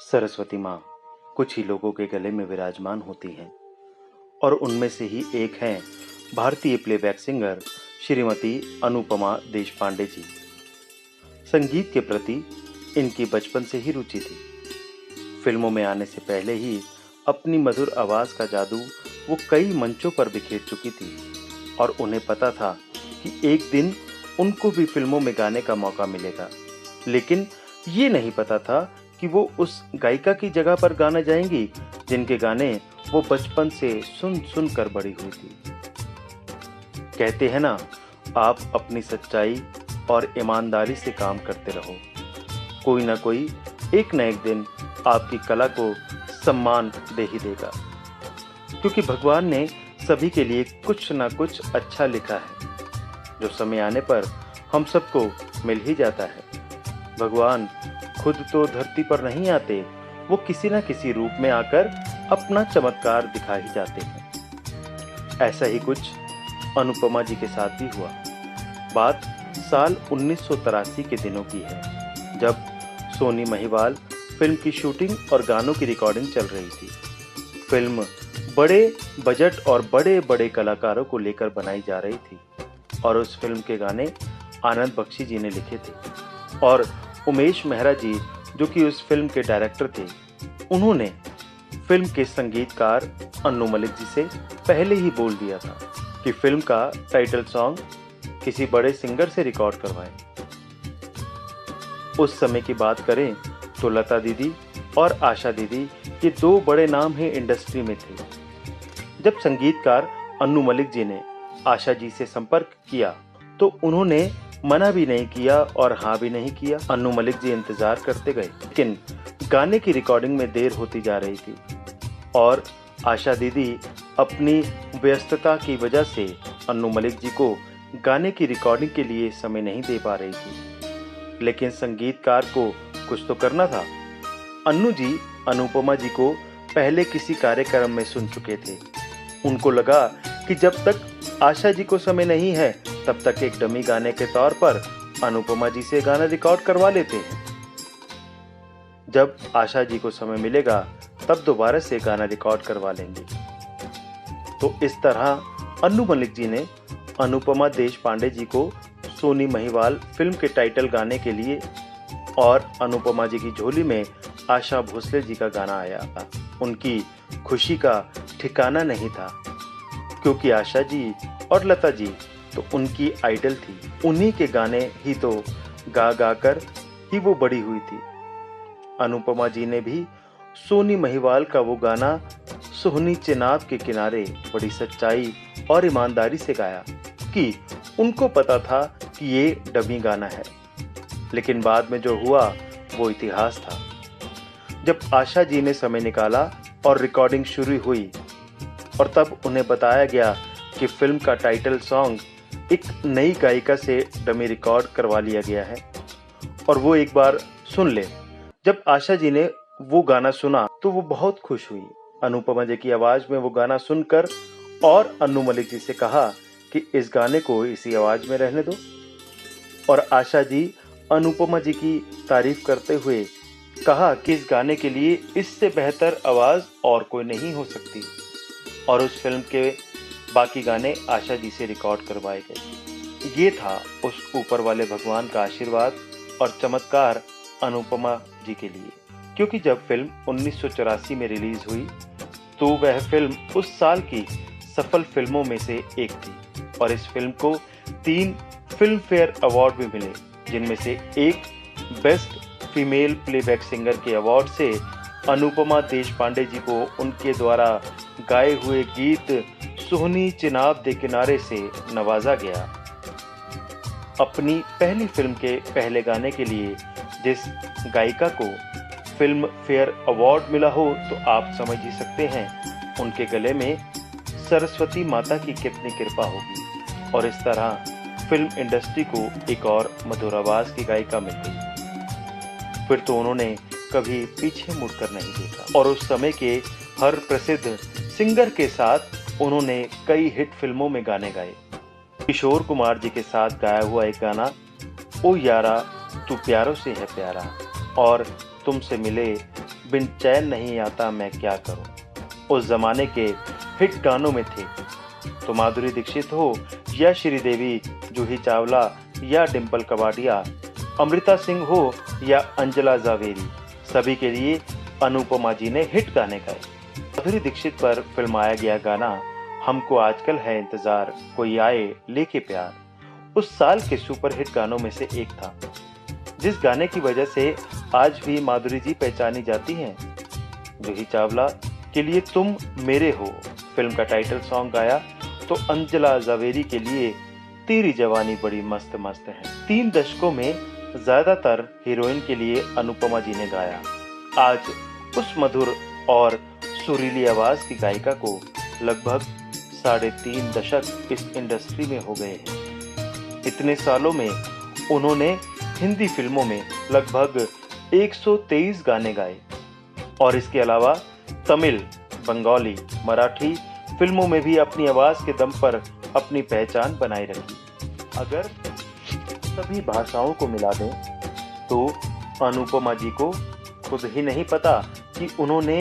सरस्वती माँ कुछ ही लोगों के गले में विराजमान होती हैं और उनमें से ही एक हैं भारतीय प्लेबैक सिंगर श्रीमती अनुपमा देशपांडे जी। संगीत के प्रति इनकी बचपन से ही रुचि थी। फिल्मों में आने से पहले ही अपनी मधुर आवाज का जादू वो कई मंचों पर बिखेर चुकी थी और उन्हें पता था कि एक दिन उनको भी फिल्मों में गाने का मौका मिलेगा, लेकिन ये नहीं पता था कि वो उस गायिका की जगह पर गाना जाएंगी जिनके गाने वो बचपन से सुन सुन कर बड़ी हुई थी। कहते हैं ना, आप अपनी सच्चाई और ईमानदारी से काम करते रहो, कोई ना कोई एक न एक दिन आपकी कला को सम्मान दे ही देगा, क्योंकि भगवान ने सभी के लिए कुछ ना कुछ अच्छा लिखा है जो समय आने पर हम सबको मिल ही जाता है। भगवान खुद तो धरती पर नहीं आते, वो किसी न किसी रूप में आकर अपना चमत्कार दिखा ही जाते हैं। ऐसा ही कुछ अनुपमा जी के साथ भी हुआ। बात साल 1983 के दिनों की है, जब सोनी महिवाल फिल्म की शूटिंग और गानों की रिकॉर्डिंग चल रही थी। फिल्म बड़े बजट और बड़े बड़े कलाकारों को लेकर बनाई जा रही थी और उस फिल्म के गाने आनंद बख्शी जी ने लिखे थे और उमेश मेहरा जी, जो कि उस फिल्म के डायरेक्टर थे, उन्होंने फिल्म के संगीतकार अन्नू मलिक जी से पहले ही बोल दिया था कि फिल्म का टाइटल सॉन्ग किसी बड़े सिंगर से रिकॉर्ड करवाएं। उस समय की बात करें तो लता दीदी और आशा दीदी ये दो बड़े नाम ही इंडस्ट्री में थे। जब संगीतकार अन्नू मलिक जी ने आशा जी से संपर्क किया तो उन्होंने मना भी नहीं किया और हाँ भी नहीं किया। अन्नू मलिक जी इंतजार करते गए, लेकिन गाने की रिकॉर्डिंग में देर होती जा रही थी और आशा दीदी अपनी व्यस्तता की वजह से अन्नू मलिक जी को गाने की रिकॉर्डिंग के लिए समय नहीं दे पा रही थी। लेकिन संगीतकार को कुछ तो करना था। अन्नू जी अनुपमा जी को पहले किसी कार्यक्रम में सुन चुके थे। उनको लगा कि जब तक आशा जी को समय नहीं है तब तक एक डमी गाने के तौर पर अनुपमा जी से गाना रिकॉर्ड करवा लेते हैं। जब आशा जी को समय मिलेगा तब दोबारा से गाना रिकॉर्ड करवा लेंगे। तो इस तरह अन्नू मलिक जी ने अनुपमा देशपांडे जी को सोनी महिवाल फिल्म के टाइटल गाने के लिए और अनुपमा जी की झोली में आशा भोसले जी का गाना आया था। उनकी खुशी का ठिकाना नहीं था, क्योंकि आशा जी और लता जी तो उनकी आइडल थी। उन्हीं के गाने ही तो गा गा कर ही वो बड़ी हुई थी। अनुपमा जी ने भी सोनी महिवाल का वो गाना सोहनी चिनाब के किनारे बड़ी सच्चाई और ईमानदारी से गाया कि उनको पता था कि ये डमी गाना है, लेकिन बाद में जो हुआ वो इतिहास था। जब आशा जी ने समय निकाला और रिकॉर्डिंग शुरू हुई और तब उन्हें बताया गया कि फिल्म का टाइटल सॉन्ग एक नई गायिका से डमी रिकॉर्ड करवा लिया गया है और वो एक बार सुन ले। जब आशा जी ने वो गाना सुना तो वो बहुत खुश हुई। अनुपमा जी की आवाज में वो गाना सुनकर और अन्नू मलिक जी से कहा कि इस गाने को इसी आवाज में रहने दो। और आशा जी अनुपमा जी की तारीफ करते हुए कहा कि इस गाने के लिए इससे बेहतर आवाज और कोई नहीं हो सकती। और उस फिल्म के बाकी गाने आशा जी से रिकॉर्ड करवाए गए। ये था उस ऊपर वाले भगवान का आशीर्वाद और चमत्कार अनुपमा जी के लिए, क्योंकि जब फिल्म 1984 में रिलीज हुई तो वह फिल्म उस साल की सफल फिल्मों में से एक थी और इस फिल्म को 3 फिल्म फेयर अवार्ड भी मिले, जिनमें से एक बेस्ट फीमेल प्लेबैक सिंगर के अवार्ड से अनुपमा देशपांडे जी को उनके द्वारा गाए हुए गीत सोहनी चिनाब दे किनारे से नवाजा गया। अपनी पहली फिल्म के पहले गाने के लिए जिस गायिका को फिल्म फेयर अवार्ड मिला हो तो आप समझ ही सकते हैं उनके गले में सरस्वती माता की कितनी कृपा होगी। और इस तरह फिल्म इंडस्ट्री को एक और मधुर आवाज की गायिका मिल गई। फिर तो उन्होंने कभी पीछे मुड़कर नहीं देखा और उस समय के हर प्रसिद्ध सिंगर के साथ उन्होंने कई हिट फिल्मों में गाने गाए। किशोर कुमार जी के साथ गाया हुआ एक गाना ओ यारा तू प्यारों से है प्यारा और तुमसे मिले बिन चैन नहीं आता मैं क्या करूं। उस जमाने के हिट गानों में थे तो माधुरी दीक्षित हो या श्रीदेवी, जूही चावला या डिंपल कपाड़िया, अमृता सिंह हो या अंजना जावेरी, सभी के लिए अनुपमा जी ने हिट गाने गाए। माधुरी दीक्षित पर फिल्माया गया गाना हमको आजकल है इंतजार, कोई आए लेके प्यार उस साल के सुपरहिट गानों में से एक था, जिस गाने की वजह से आज भी माधुरी जी पहचानी जाती हैं। जूही चावला के लिए तुम मेरे हो फिल्म का टाइटल सॉन्ग गाया तो अंजना जावेरी के लिए तेरी जवानी बड़ी मस्त मस्त है 3 दशकों में ज्यादातर हीरोइन के लिए अनुपमा जी ने गाया। आज उस मधुर और सुरीली आवाज की गायिका को लगभग 3.5 दशक इस इंडस्ट्री में हो गए हैं। इतने सालों में उन्होंने हिंदी फिल्मों में लगभग 123 गाने गाए और इसके अलावा तमिल, बंगाली, मराठी फिल्मों में भी अपनी आवाज के दम पर अपनी पहचान बनाए रखी। अगर सभी भाषाओं को मिला दें तो अनुपमा जी को खुद ही नहीं पता कि उन्होंने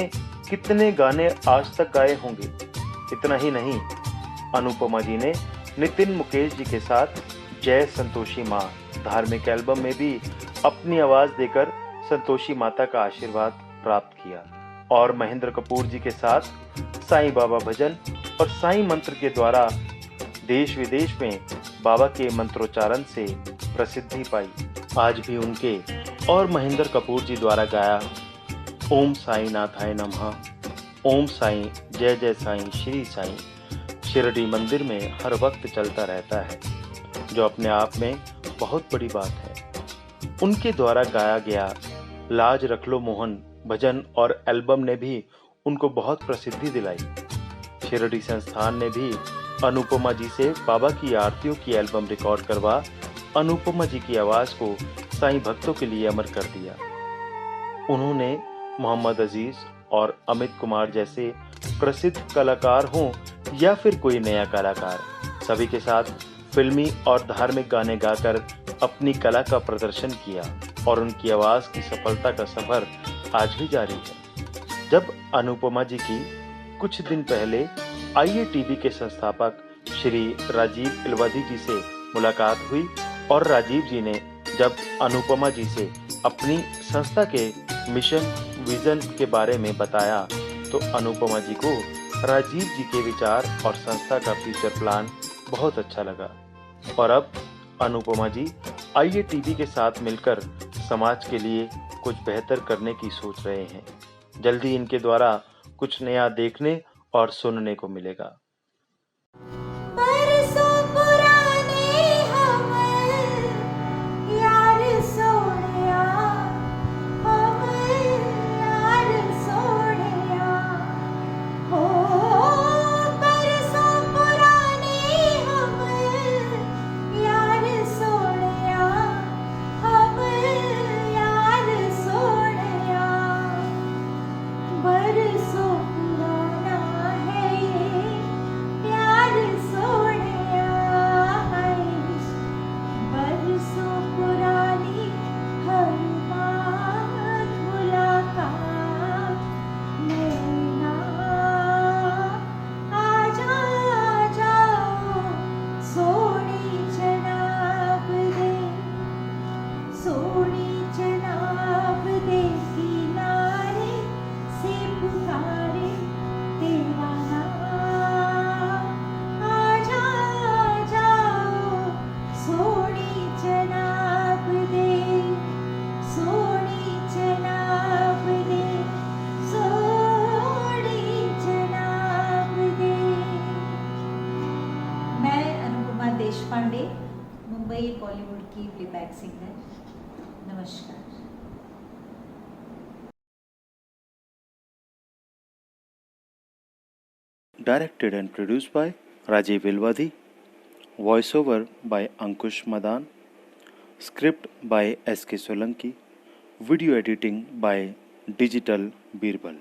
कितने गाने आज तक गाए होंगे। इतना ही नहीं, अनुपमा जी ने नितिन मुकेश जी के साथ जय संतोषी माँ धार्मिक एल्बम में भी अपनी आवाज देकर संतोषी माता का आशीर्वाद प्राप्त किया और महेंद्र कपूर जी के साथ साईं बाबा भजन और साईं मंत्र के द्वारा देश विदेश में बाबा के मंत्रोच्चारण से प्रसिद्धि पाई। आज भी उनके और महेंद्र कपूर जी द्वारा गाया ओम साईं नाथाय नमः, ओम साईं, जय जय साईं, श्री साईं शिरडी मंदिर में हर वक्त चलता रहता है, जो अपने आप में बहुत बड़ी बात है। उनके द्वारा गाया गया लाज रख लो मोहन भजन और एल्बम ने भी उनको बहुत प्रसिद्धि दिलाई। शिरडी संस्थान ने भी अनुपमा जी से बाबा की आरतियों की एल्बम रिकॉर्ड करवा अनुपमा जी की आवाज को साईं भक्तों के लिए अमर कर दिया। उन्होंने मोहम्मद अजीज और अमित कुमार जैसे प्रसिद्ध कलाकार हों या फिर कोई नया कलाकार, सभी के साथ फिल्मी और धार्मिक गाने गाकर अपनी कला का प्रदर्शन किया और उनकी आवाज की सफलता का सफर आज भी जारी है। जब अनुपमा जी की कुछ दिन पहले IATV के संस्थापक श्री राजीव इलवाधी जी से मुलाकात हुई और राजीव जी ने जब अनुपमा जी से अपनी संस्था के मिशन विजन के बारे में बताया तो अनुपमा जी को राजीव जी के विचार और संस्था का फ्यूचर प्लान बहुत अच्छा लगा और अब अनुपमा जी IATV के साथ मिलकर समाज के लिए कुछ बेहतर करने की सोच रहे हैं। जल्दी इनके द्वारा कुछ नया देखने और सुनने को मिलेगा। देशपांडे, मुंबई बॉलीवुड की प्लेबैक सिंगर। नमस्कार। Directed and produced by Rajiv Ilwadhi. Voiceover by Ankush Madan. Script by SK Solanki. Video editing by Digital Birbal.